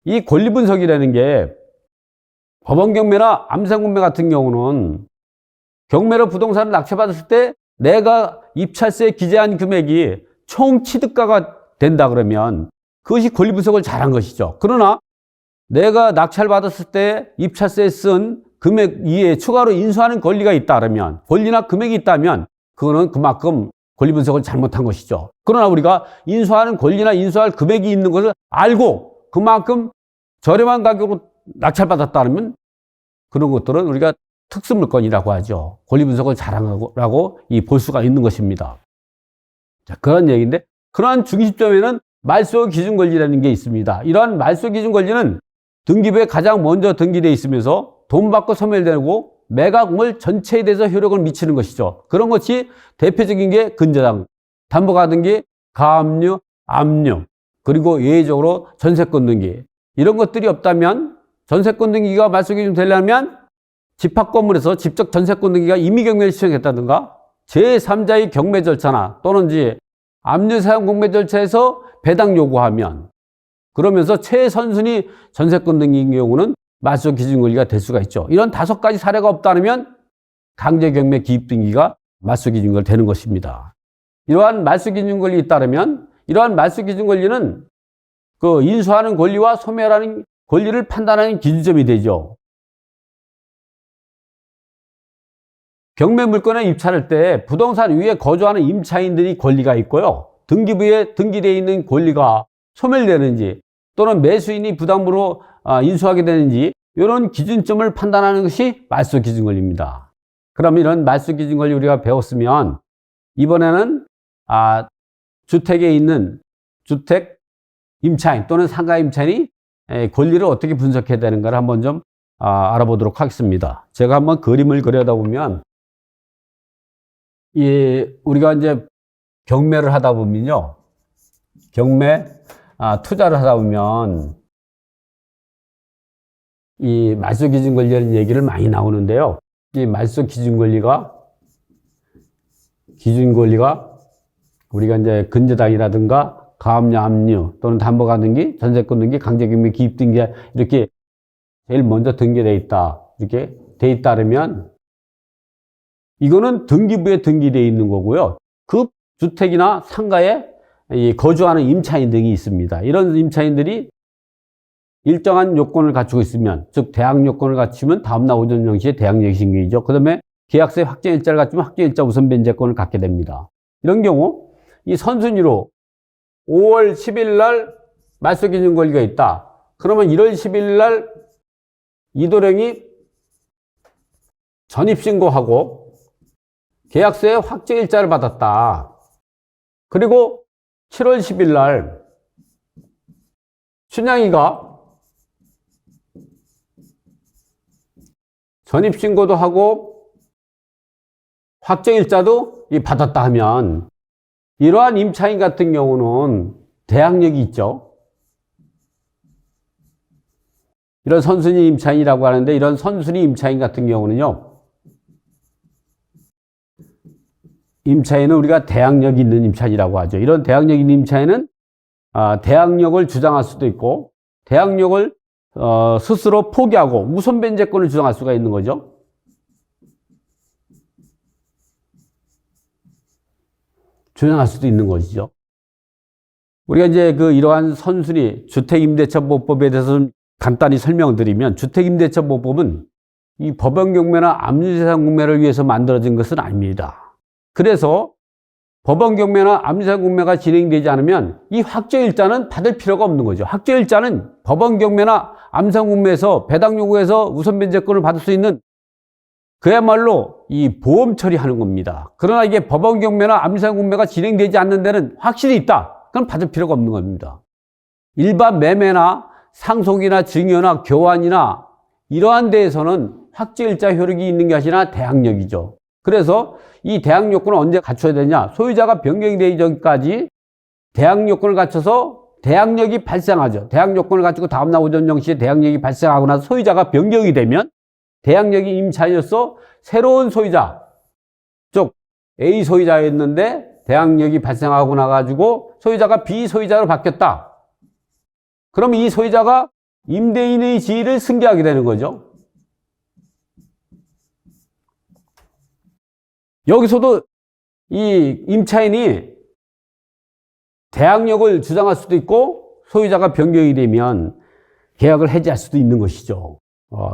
이 권리 분석이라는 게 법원 경매나 암산 경매 같은 경우는 경매로 부동산을 낙찰받았을 때 내가 입찰서에 기재한 금액이 총 취득가가 된다 그러면 그것이 권리 분석을 잘한 것이죠. 그러나 내가 낙찰받았을 때 입찰서에 쓴 금액 이외에 추가로 인수하는 권리가 있다 그러면, 권리나 금액이 있다면 그거는 그만큼 권리 분석을 잘못한 것이죠. 그러나 우리가 인수하는 권리나 인수할 금액이 있는 것을 알고 그만큼 저렴한 가격으로 낙찰받았다 그러면 그런 것들은 우리가 특수물건이라고 하죠. 권리 분석을 잘한 거라고 볼 수가 있는 것입니다. 자, 그런 얘기인데, 그러한 중심점에는 말소 기준 권리라는 게 있습니다. 이러한 말소 기준 권리는 등기부에 가장 먼저 등기되어 있으면서 돈 받고 소멸되고 매각물 전체에 대해서 효력을 미치는 것이죠. 그런 것이 대표적인 게 근저당, 담보가등기, 가압류, 압류, 그리고 예외적으로 전세권 등기. 이런 것들이 없다면 전세권 등기가 말소 기준 되려면 집합 건물에서 직접 전세권 등기가 임의 경매를 시행했다든가 제3자의 경매 절차나 또는 압류 사용 공매 절차에서 배당 요구하면, 그러면서 최선순위 전세권 등기인 경우는 말소 기준 권리가 될 수가 있죠. 이런 5가지 사례가 없다면 강제 경매 기입 등기가 말소 기준 권리 되는 것입니다. 이러한 말소 기준 권리 따르면 이러한 말소 기준 권리는 그 인수하는 권리와 소멸하는 권리를 판단하는 기준점이 되죠. 경매 물건에 입찰할 때 부동산 위에 거주하는 임차인들이 권리가 있고요. 등기부에 등기되어 있는 권리가 소멸되는지 또는 매수인이 부담으로 인수하게 되는지 이런 기준점을 판단하는 것이 말소 기준 권리입니다. 그럼 이런 말소 기준 권리 우리가 배웠으면 이번에는 주택에 있는 주택 임차인 또는 상가 임차인이 권리를 어떻게 분석해야 되는가를 한번 좀 알아보도록 하겠습니다. 제가 한번 그림을 그려다 보면 우리가 이제 경매를 하다 보면요. 경매 투자를 하다 보면 이 말소 기준 권리라는 얘기를 많이 나오는데요. 이 말소 기준 권리가 우리가 이제 근저당이라든가 가압류, 압류 또는 담보가 등기, 전세권 등기, 강제경매 기입 등기 이렇게 제일 먼저 등기되어 있다. 이렇게 돼 있다면 이거는 등기부에 등기되어 있는 거고요. 그 주택이나 상가에 거주하는 임차인 등이 있습니다. 이런 임차인들이 일정한 요건을 갖추고 있으면, 즉 대항 요건을 갖추면 다음날 오전 0시에 대항력이 생기죠. 그 다음에 계약서에 확정일자를 갖추면 확정일자 우선 변제권을 갖게 됩니다. 이런 경우 이 선순위로 5월 10일 날 말소 기준 권리가 있다. 그러면 1월 10일 날 이도령이 전입신고하고 계약서에 확정일자를 받았다. 그리고 7월 10일 날 춘향이가 전입신고도 하고 확정일자도 받았다 하면 이러한 임차인 같은 경우는 대항력이 있죠. 이런 선순위 임차인이라고 하는데 이런 선순위 임차인 같은 경우는요. 임차인은 우리가 대항력이 있는 임차인이라고 하죠. 이런 대항력 있는 임차인은 대항력을 주장할 수도 있고 대항력을 스스로 포기하고 우선 변제권을 주장할 수가 있는 거죠. 주장할 수도 있는 것이죠. 우리가 이제 이러한 선순위 주택임대차보호법에 대해서 좀 간단히 설명드리면, 주택임대차보호법은 이 법원 경매나 압류재산 공매를 위해서 만들어진 것은 아닙니다. 그래서 법원 경매나 압류재산 공매가 진행되지 않으면 이 확정일자는 받을 필요가 없는 거죠. 확정일자는 법원 경매나 압류재산 공매에서 배당 요구해서 우선 변제권을 받을 수 있는 그야말로 이 보험 처리하는 겁니다. 그러나 이게 법원 경매나 압류재산 공매가 진행되지 않는 데는 확실히 있다. 그럼 받을 필요가 없는 겁니다. 일반 매매나 상속이나 증여나 교환이나 이러한 데에서는 확정일자 효력이 있는 게 아니라 대항력이죠. 그래서 이 대항 요건을 언제 갖춰야 되냐? 소유자가 변경이 되기 전까지 대항 요건을 갖춰서 대항력이 발생하죠. 대항 요건을 갖추고 다음날 오전 0시에 대항력이 발생하고 나서 소유자가 변경이 되면 대항력이 임차인으로서 새로운 소유자, 즉 A 소유자였는데 대항력이 발생하고 나가지고 소유자가 B 소유자로 바뀌었다. 그럼 이 소유자가 임대인의 지위를 승계하게 되는 거죠. 여기서도 이 임차인이 대항력을 주장할 수도 있고 소유자가 변경이 되면 계약을 해지할 수도 있는 것이죠.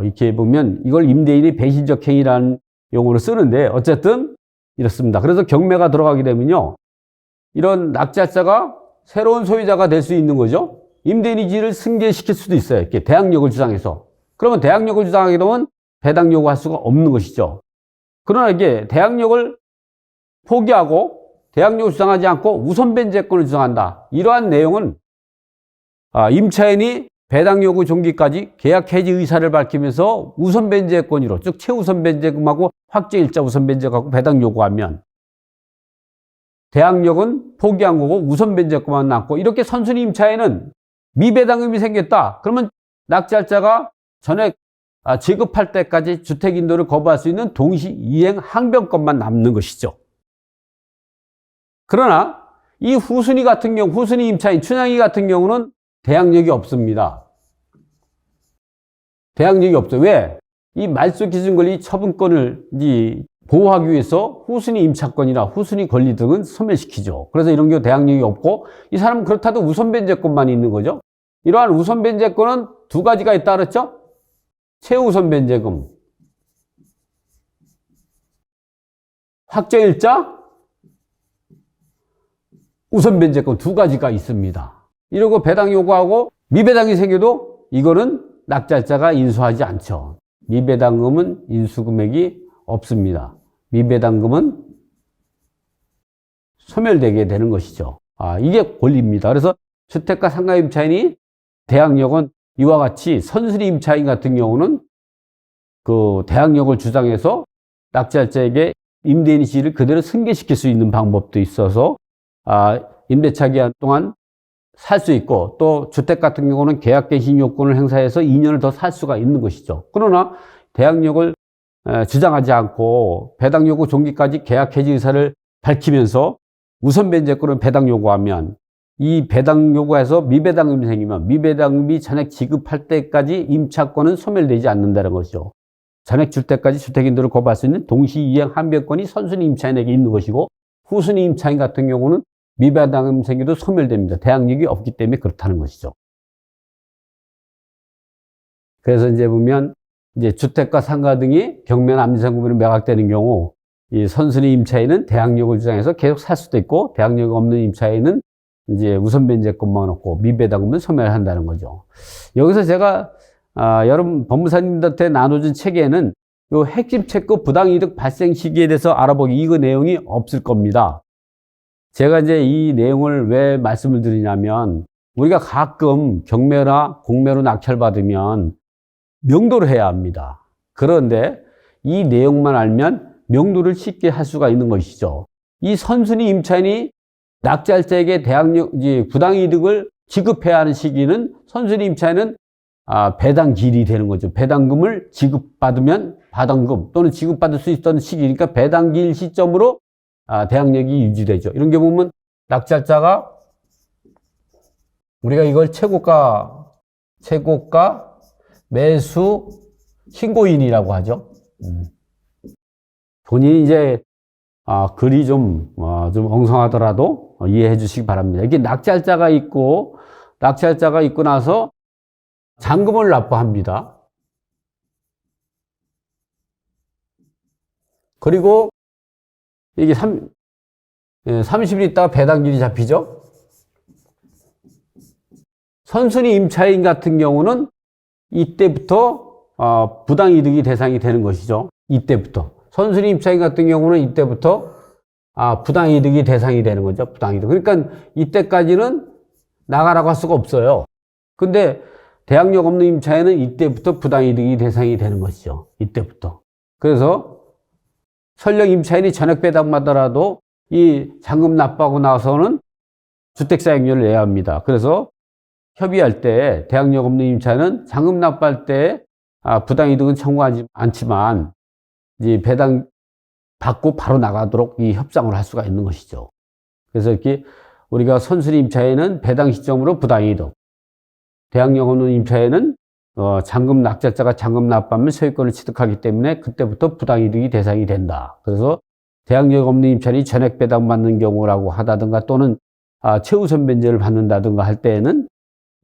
이렇게 보면 이걸 임대인이 배신적 행위라는 용어로 쓰는데 어쨌든 이렇습니다. 그래서 경매가 들어가게 되면요, 이런 낙찰자가 새로운 소유자가 될 수 있는 거죠. 임대인의 지위를 승계시킬 수도 있어요. 이렇게 대항력을 주장해서. 그러면 대항력을 주장하게 되면 배당 요구할 수가 없는 것이죠. 그러나 이게 대항력을 포기하고 대항력을 주장하지 않고 우선 변제권을 주장한다. 이러한 내용은 임차인이 배당 요구 종기까지 계약 해지 의사를 밝히면서 우선 변제권으로, 즉 최우선 변제금하고 확정일자 우선 변제하고 배당 요구하면 대항력은 포기한 거고 우선 변제권만 남고, 이렇게 선순위 임차인은 미배당금이 생겼다. 그러면 낙찰자가 전액 지급할 때까지 주택인도를 거부할 수 있는 동시 이행 항변권만 남는 것이죠. 그러나 이 후순위 같은 경우, 후순위 임차인 춘향이 같은 경우는 대항력이 없습니다. 대항력이 없죠. 왜? 이 말소 기준 권리 처분권을 보호하기 위해서 후순위 임차권이나 후순위 권리 등은 소멸시키죠. 그래서 이런 경우 대항력이 없고, 이 사람은 그렇다도 우선 변제권만 있는 거죠. 이러한 우선 변제권은 두 가지가 있다 그랬죠? 최우선 변제금, 확정일자, 우선 변제권 두 가지가 있습니다. 이러고 배당 요구하고 미배당이 생겨도 이거는 낙찰자가 인수하지 않죠. 미배당금은 인수금액이 없습니다. 미배당금은 소멸되게 되는 것이죠. 이게 권리입니다. 그래서 주택가 상가 임차인이 대항력은 이와 같이 선순위 임차인 같은 경우는 그 대항력을 주장해서 낙찰자에게 임대인의 지위를 그대로 승계시킬 수 있는 방법도 있어서 임대차 기간 동안 살 수 있고, 또 주택 같은 경우는 계약 갱신 요건을 행사해서 2년을 더 살 수가 있는 것이죠. 그러나 대항력을 주장하지 않고 배당 요구 종기까지 계약 해지 의사를 밝히면서 우선 변제권을 배당 요구하면, 이 배당 요구해서 미배당금이 생기면 미배당금이 전액 지급할 때까지 임차권은 소멸되지 않는다는 것이죠. 전액 줄 때까지 주택인도를 거부할 수 있는 동시 이행 항변권이 선순위 임차인에게 있는 것이고, 후순위 임차인 같은 경우는 미배당금 생겨도 소멸됩니다. 대항력이 없기 때문에 그렇다는 것이죠. 그래서 이제 보면 주택과 상가 등이 경매나 암지상구매로 매각되는 경우, 이 선순위 임차인은 대항력을 주장해서 계속 살 수도 있고, 대항력이 없는 임차인은 이제 우선 변제권만 얻고 미배당금은 소멸한다는 거죠. 여기서 제가 여러분 법무사님들한테 나눠준 책에는 요 핵심 채권 부당이득 발생 시기에 대해서 알아보기, 이거 내용이 없을 겁니다. 제가 이제 이 내용을 왜 말씀을 드리냐면, 우리가 가끔 경매나 공매로 낙찰받으면 명도를 해야 합니다. 그런데 이 내용만 알면 명도를 쉽게 할 수가 있는 것이죠. 이 선순위 임차인이 낙찰자에게 대항력, 부당이득을 지급해야 하는 시기는, 선순위 임차인은 배당기일이 되는 거죠. 배당금을 지급받으면 배당금 또는 지급받을 수 있던 시기니까 배당기일 시점으로 대항력이 유지되죠. 이런 게 보면 낙찰자가, 우리가 이걸 최고가 매수 신고인이라고 하죠. 본인이 이제 글이 좀 엉성하더라도 이해해 주시기 바랍니다. 이게 낙찰자가 있고 나서 잔금을 납부합니다. 그리고 이게 30일 있다가 배당일이 잡히죠. 선순위 임차인 같은 경우는 이때부터 부당이득이 대상이 되는 것이죠. 이때부터. 선순위 임차인 같은 경우는 이때부터 부당이득이 대상이 되는 거죠. 부당이득. 그러니까 이때까지는 나가라고 할 수가 없어요. 근데 대항력 없는 임차인은 이때부터 부당이득이 대상이 되는 것이죠. 이때부터. 그래서 설령 임차인이 전액 배당받더라도 이 잔금 납부하고 나서는 주택사용료를 내야 합니다. 그래서 협의할 때 대항력 없는 임차인은 잔금 납부할 때 부당이득은 청구하지 않지만 이제 배당 받고 바로 나가도록 이 협상을 할 수가 있는 것이죠. 그래서 이렇게 우리가 선순위 임차인은 배당 시점으로 부당이득, 대항력 없는 임차에는 잔금 낙찰자가 잔금 납부하면 소유권을 취득하기 때문에 그때부터 부당이득이 대상이 된다. 그래서 대항력 없는 임차인이 전액 배당받는 경우라고 하다든가 또는 최우선 변제를 받는다든가 할 때에는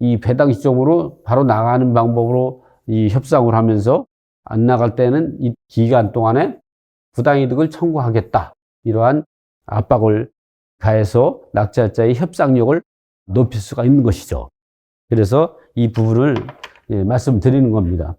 이 배당 시점으로 바로 나가는 방법으로 이 협상을 하면서 안 나갈 때는 이 기간 동안에 부당이득을 청구하겠다. 이러한 압박을 가해서 낙찰자의 협상력을 높일 수가 있는 것이죠. 그래서 이 부분을 말씀드리는 겁니다.